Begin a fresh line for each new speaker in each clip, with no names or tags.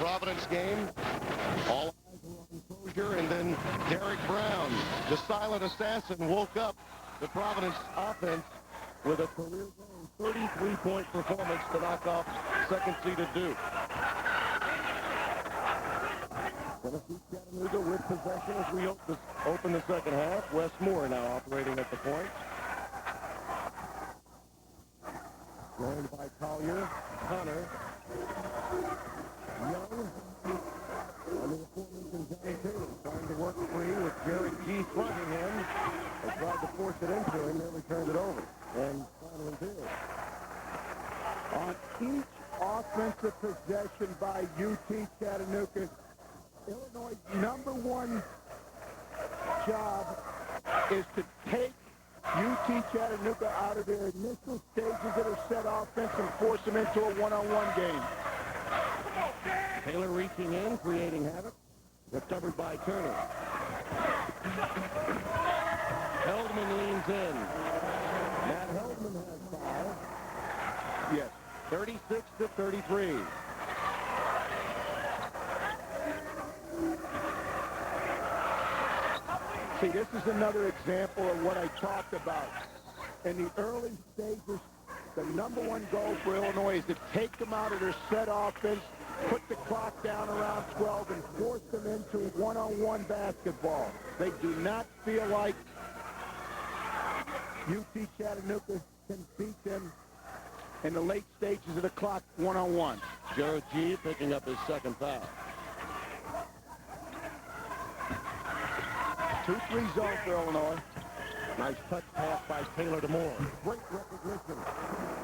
Providence game. All eyes were on Crozier, and then Derek Brown, the silent assassin, woke up the Providence offense with a career-game 33-point performance to knock off second-seeded Duke. Tennessee Chattanooga with possession as we open the second half. Wes Moore now operating at the point. Joined by Collier, Connor, Young, and the aforementioned Johnny Taylor trying to work free with Jerry G fronting him. They tried to force it into him, never turned it over. And finally did.
On each offensive possession by UT Chattanooga, Illinois' number one job is to take UT Chattanooga out of their initial stages of their set offense and force them into a one-on-one game.
Taylor reaching in, creating havoc. Recovered by Turner. Heldman leans in. Matt Heldman has foul.
Yes.
36-33.
See, this is another example of what I talked about. In the early stages, the number one goal for Illinois is to take them out of their set offense, put the clock down around 12, and force them into one-on-one basketball. They do not feel like UT Chattanooga can beat them in the late stages of the clock one-on-one.
Jared G picking up his second foul.
2-3 zone for Illinois.
Nice touch pass by Taylor to Moore. Great recognition.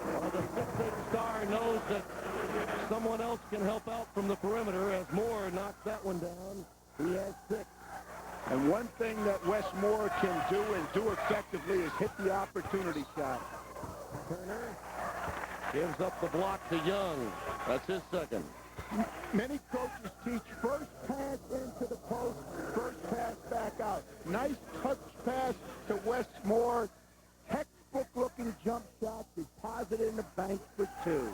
Well, the 6'8" star knows that someone else can help out from the perimeter as Moore knocks that one down. He has 6.
And one thing that Wes Moore can do and do effectively is hit the opportunity shot.
Turner gives up the block to Young. That's his second.
Many coaches teach first pass into the post, first pass back out. Nice touch pass to Wes Moore. Textbook-looking jump shot deposited in the bank for 2.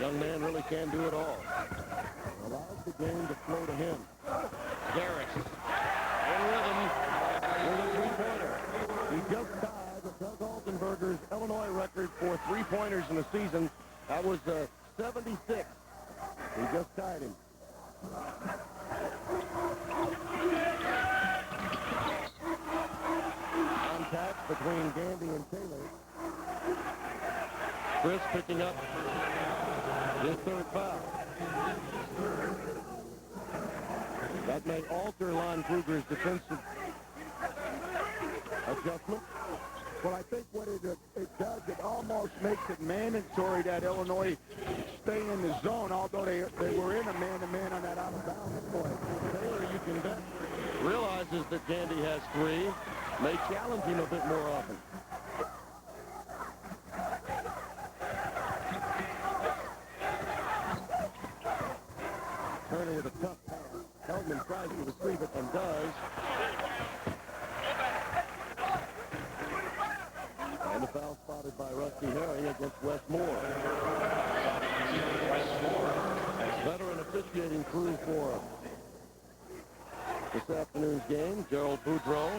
Young man really can do it all. Allows the game to flow to him. Garris in rhythm with a three-pointer. He just tied Doug Altenberger's Illinois record for three-pointers in the season. That was 76. He just tied him. Contact between Gandy and Taylor. Chris picking up his third foul. That may alter Lon Kruger's defensive adjustment.
Well, I think what it does, it almost makes it mandatory that Illinois stay in the zone, although they were in a man-to-man on that out-of-bounds play.
Taylor, you can bet, realizes that Gandy has 3, may challenge him a bit more often. Turner with a tough pass. Heldman tries to retrieve it and does. And a foul spotted by Rusty Herring against Wes Moore. Veteran officiating crew for this afternoon's game. Gerald Boudreau,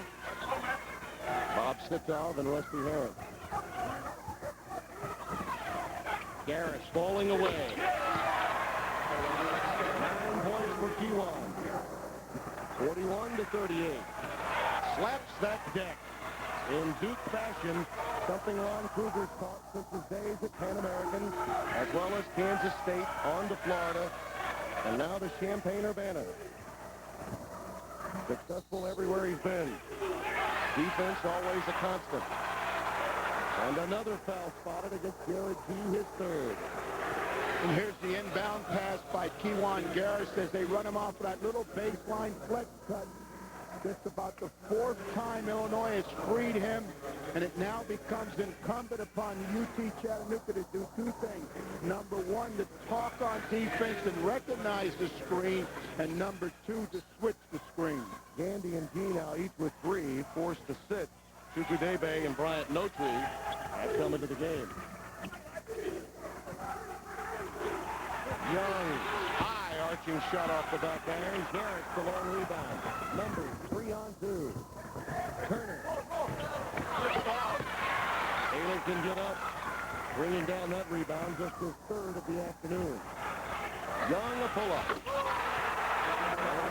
Bob Stitchov, and Rusty Herring. Garris falling away. 9 points for Kewan. 41-38. Slaps that deck. In Duke fashion, something Lon Kruger's taught since his days at Pan American, as well as Kansas State, on to Florida, and now to Champaign-Urbana. Successful everywhere he's been. Defense always a constant. And another foul spotted against Jared G, his third.
And here's the inbound pass by Kewan Garris as they run him off that little baseline flex cut. Just about the 4th time Illinois has freed him, and it now becomes incumbent upon UT Chattanooga to do 2 things. Number 1, to talk on defense and recognize the screen, and number 2, to switch the screen.
Gandy and G now each with 3, forced to sit. Chukudebe and Bryant Notri have come into the game. Young. High arching shot off the back iron. Garrett the long rebound. Numbers 3 on 2. Turner. Taylor can get up. Bringing down that rebound, just his third of the afternoon. Young a pull-up.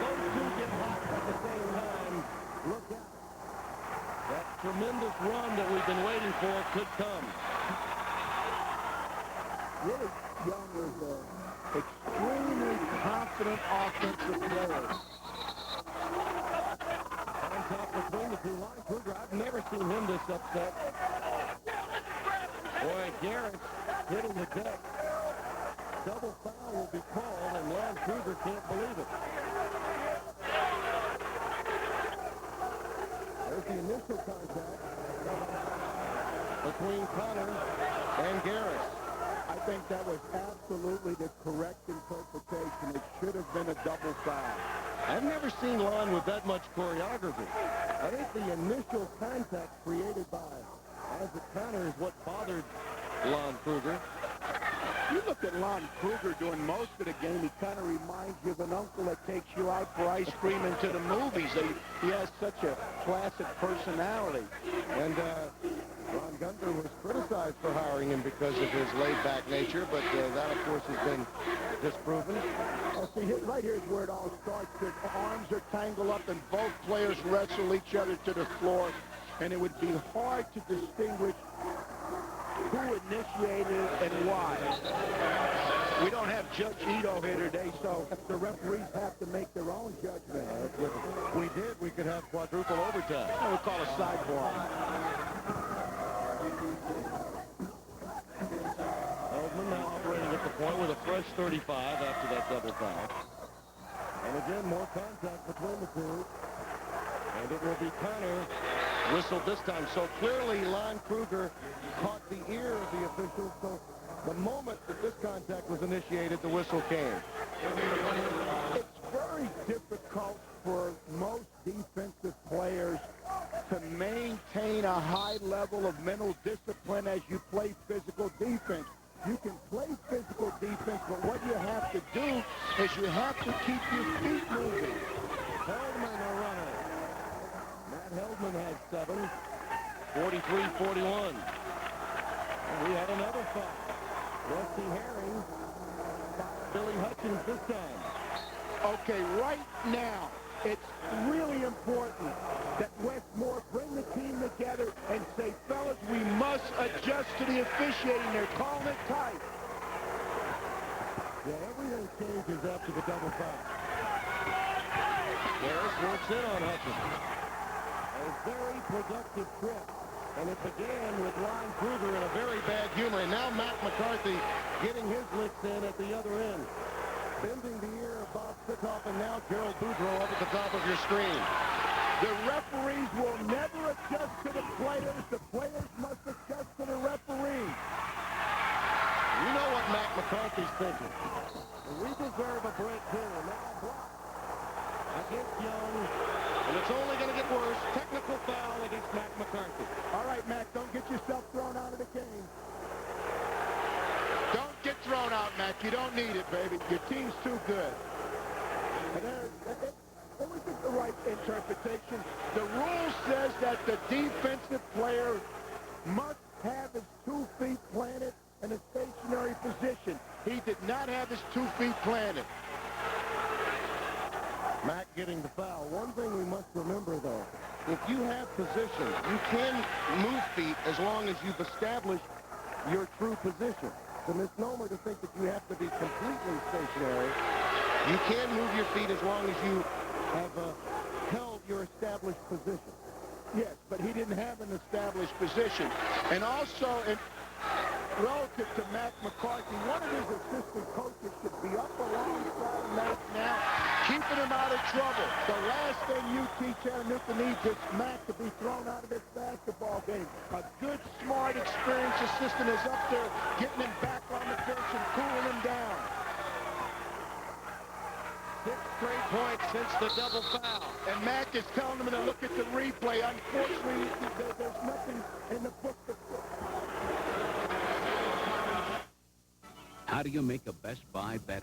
Those two get hot at the same time. Look out. That tremendous run that we've been waiting for could come.
Really, Young was an extremely confident offensive player.
Contact between the two lines. Kruger, I've never seen him this upset. Boy, Garrett hitting the deck. Double foul will be called, and Lon Kruger can't believe it. There's the initial contact between Connor and Garrett.
I think that was absolutely the correct interpretation. It should have been a double foul.
I've never seen Lon with that much choreography. I think the initial contact created by Isaac Connor is what bothered Lon Kruger.
You look at Lon Kruger doing most of the game, he kind of reminds you of an uncle that takes you out for ice cream and to the movies. He has such a classic personality.
And Ron Gunther was criticized for hiring him because of his laid-back nature, but that, of course, has been disproven.
See, right here is where it all starts. Their arms are tangled up, and both players wrestle each other to the floor, and it would be hard to distinguish who initiated it and why. We don't have Judge Ito here today, so the referees have to make their own judgment.
If we did, we could have quadruple overtime.
We'll call a sidebar.
Feldman now operating at the point with a fresh 35 after that double foul. And again, more contact between the two. And it will be Connor whistled this time. So clearly, Lon Kruger caught the ear of the officials. So the moment that this contact was initiated, the whistle came.
It's very difficult for most defensive players to maintain a high level of mental discipline as you play physical defense. You can play physical defense, but what you have to do is you have to keep your feet moving.
Heldman a runner. Matt Heldman has 7. 43-41. And we had another foul. Rusty Herring. Billy Hutchins this time.
Okay, right now, it's really important that Westmore bring the team together and say, fellas, we must adjust to the officiating. They're calling it tight.
Yeah, everything changes after the double foul. Harris works in on Hutchins. A very productive trip. And it began with Lon Kruger in a very bad humor. And now Matt McCarthy getting his licks in at the other end. Bending the ear of Bob Sikoff, and now Gerald Boudreau up at the top of your screen.
The referees will never adjust to the players. The players must adjust to the referees.
You know what Matt McCarthy's thinking. We deserve a break here. Now block against Young. And it's only going to get worse. Technical foul against Matt McCarthy.
All right, Matt, don't get yourself thrown out of the game. Don't get thrown out, Matt. You don't need it, baby. Your team's too good. And it was the right interpretation. The rule says that the defensive player must have his 2 feet planted in a stationary position. He did not have his 2 feet planted.
Matt getting the foul. One thing we must remember, though, if you have position, you can move feet as long as you've established your true position. It's a misnomer to think that you have to be completely stationary. You can move your feet as long as you have held your established position.
Yes, but he didn't have an established position. And also, relative to Matt McCarthy, one of his assistant coaches should be up alongside Matt now, keeping him out of trouble. The last thing you teach Chattanooga needs is Matt to be thrown out of this basketball game. A good, smart, experienced assistant is up there getting him back on the bench and cooling him down.
6 straight points since the double foul.
And Matt is telling him to look at the replay. Unfortunately, there's nothing in the book that...
How do you make a Best Buy bet?